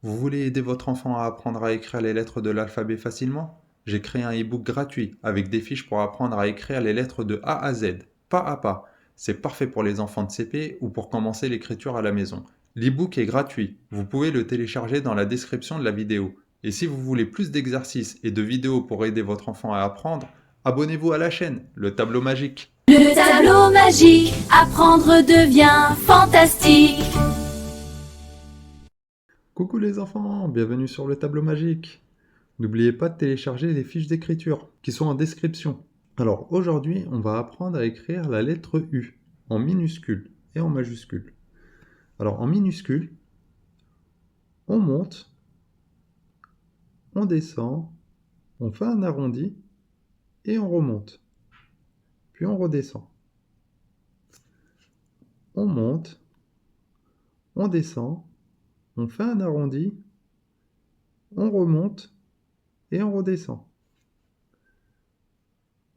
Vous voulez aider votre enfant à apprendre à écrire les lettres de l'alphabet facilement? J'ai créé un e-book gratuit avec des fiches pour apprendre à écrire les lettres de A à Z, pas à pas. C'est parfait pour les enfants de CP ou pour commencer l'écriture à la maison. L'e-book est gratuit. Vous pouvez le télécharger dans la description de la vidéo. Et si vous voulez plus d'exercices et de vidéos pour aider votre enfant à apprendre, abonnez-vous à la chaîne, le tableau magique. Le tableau magique, apprendre devient fantastique. Coucou les enfants, bienvenue sur le tableau magique. N'oubliez pas de télécharger les fiches d'écriture qui sont en description. Alors aujourd'hui, on va apprendre à écrire la lettre U en minuscule et en majuscule. Alors en minuscule, on monte, on descend, on fait un arrondi et on remonte. Puis on redescend. On monte, on descend, on fait un arrondi, on remonte et on redescend.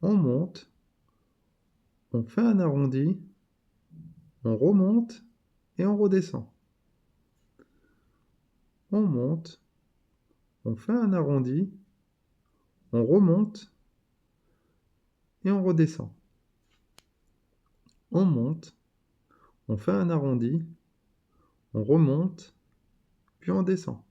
On monte, on fait un arrondi, on remonte et on redescend. On monte, on fait un arrondi, on remonte et on redescend. On monte, on fait un arrondi, on remonte, puis on descend.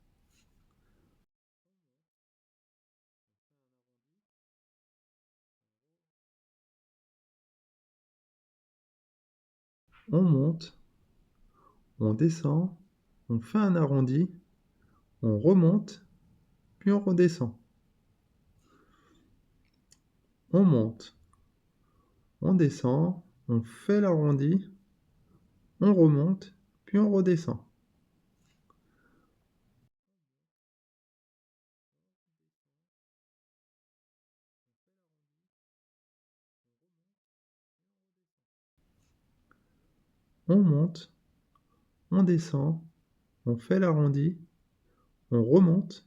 On monte, on descend, on fait un arrondi, on remonte, puis on redescend. On monte, on descend, on fait l'arrondi, on remonte, puis on redescend. On monte, on descend, on fait l'arrondi, on remonte,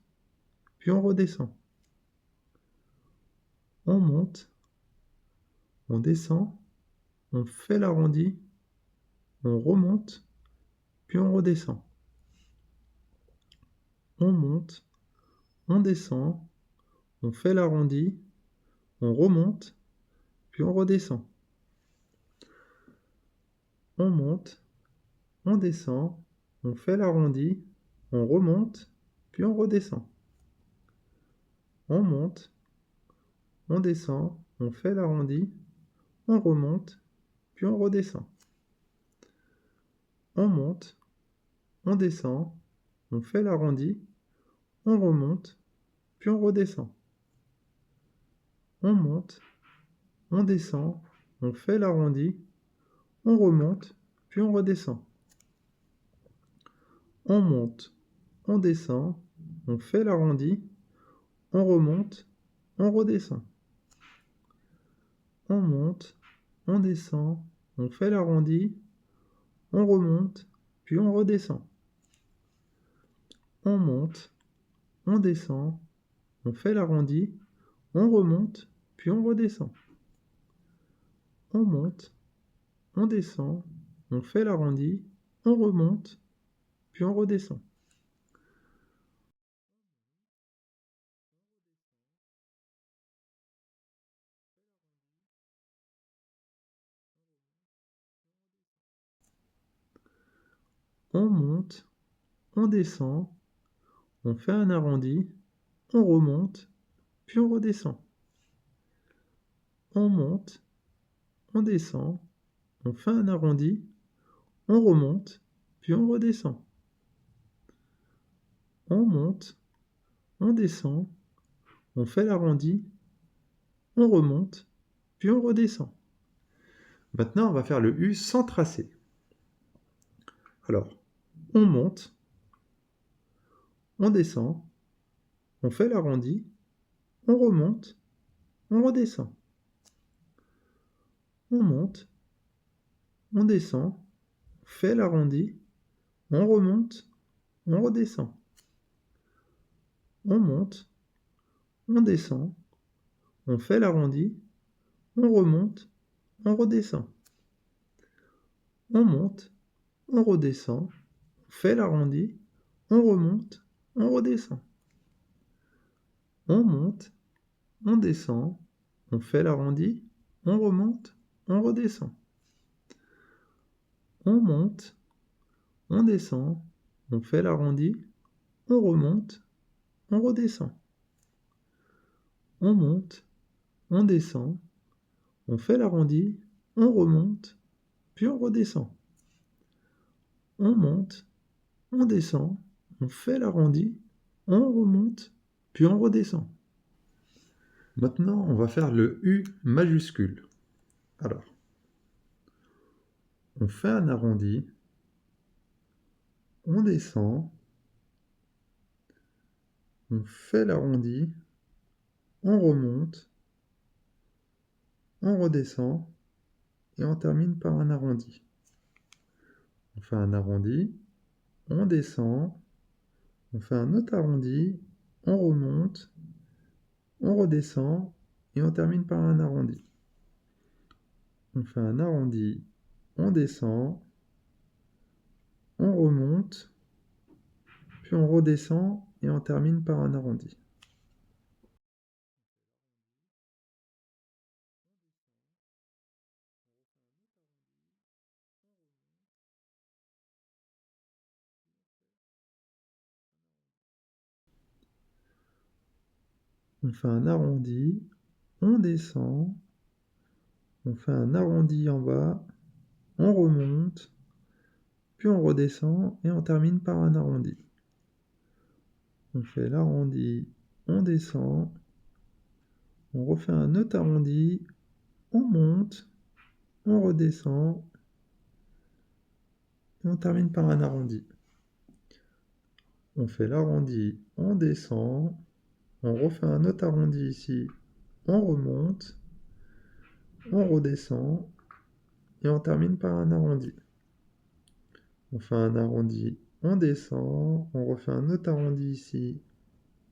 puis on redescend. On monte, on descend, on fait l'arrondi, on remonte, puis on redescend. On monte, on descend, on fait l'arrondi, on remonte, puis on redescend. On monte, on descend, on fait l'arrondi, on remonte, puis on redescend. On monte, on descend, on fait l'arrondi, on remonte, puis on redescend. On monte, on descend, on fait l'arrondi, on remonte, puis on redescend. On monte, on descend, on fait l'arrondi, on remonte, puis on redescend. On monte, on descend, on fait l'arrondi, on remonte, on redescend. On monte, on descend, on fait l'arrondi, on remonte, puis on redescend. On monte, on descend, on fait l'arrondi, on remonte, puis on redescend. On monte, on descend, on fait l'arrondi, on remonte, puis on redescend. On monte, on descend, on fait un arrondi, on remonte, puis on redescend. On monte, on descend, on fait un arrondi, on remonte, puis on redescend. On monte, on descend, on fait l'arrondi, on remonte, puis on redescend. Maintenant, on va faire le U sans tracer. Alors, on monte, on descend, on fait l'arrondi, on remonte, on redescend. On monte, on descend, on fait l'arrondi, on remonte, on redescend. On monte, on descend, on fait l'arrondi, on remonte, on redescend. On monte, on redescend, on fait l'arrondi, on remonte, on redescend. On monte, on descend, on fait l'arrondi, on remonte, on redescend. On monte, on descend, on fait l'arrondi, on remonte, on redescend. On monte, on descend, on fait l'arrondi, on remonte, puis on redescend. On monte, on descend, on fait l'arrondi, on remonte, puis on redescend. Maintenant, on va faire le U majuscule. Alors, on fait un arrondi, on descend, on fait l'arrondi, on remonte, on redescend, et on termine par un arrondi. On fait un arrondi, on descend, on fait un autre arrondi, on remonte, on redescend, et on termine par un arrondi. On fait un arrondi, on descend, on remonte, puis on redescend, et on termine par un arrondi. On fait un arrondi, on descend, on fait un arrondi en bas, on remonte, puis on redescend et on termine par un arrondi. On fait l'arrondi, on descend, on refait un autre arrondi, on monte, on redescend et on termine par un arrondi. On fait l'arrondi, on descend, on refait un autre arrondi ici, on remonte, on redescend et on termine par un arrondi. On fait un arrondi, on descend, on refait un autre arrondi ici,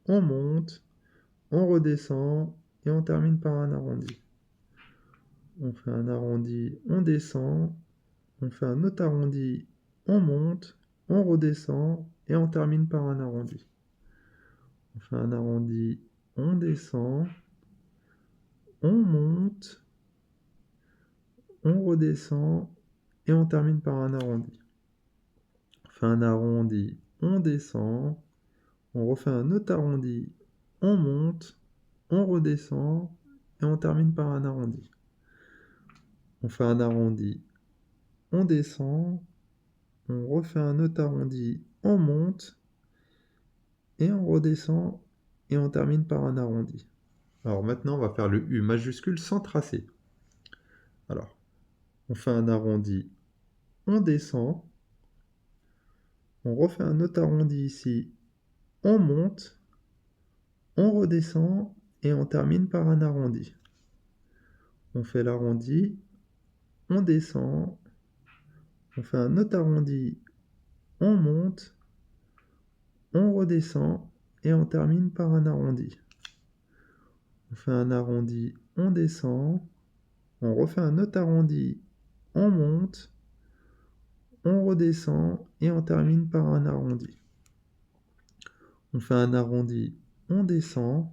on monte, on redescend et on termine par un arrondi. On fait un arrondi, on descend, on fait un autre arrondi, on monte, on redescend et on termine par un arrondi. On fait un arrondi, on descend, on monte, on redescend et on termine par un arrondi. On fait un arrondi, on descend, on refait un autre arrondi, on monte, on redescend et on termine par un arrondi. On fait un arrondi, on descend, on refait un autre arrondi, on monte et on redescend et on termine par un arrondi. Alors maintenant, on va faire le U majuscule sans tracer. Alors, on fait un arrondi, on descend, on refait un autre arrondi ici, on monte, on redescend et on termine par un arrondi. On fait l'arrondi, on descend, on fait un autre arrondi, on monte, on redescend et on termine par un arrondi. On fait un arrondi, on descend, on refait un autre arrondi, on monte, on redescend et on termine par un arrondi. On fait un arrondi, on descend,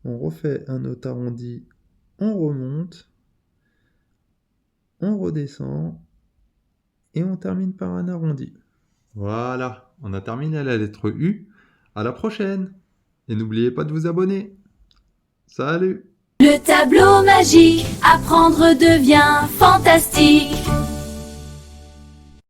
on refait un autre arrondi, on remonte, on redescend et on termine par un arrondi. Voilà, on a terminé la lettre U. À la prochaine! Et n'oubliez pas de vous abonner. Salut! Le tableau magique, apprendre devient fantastique.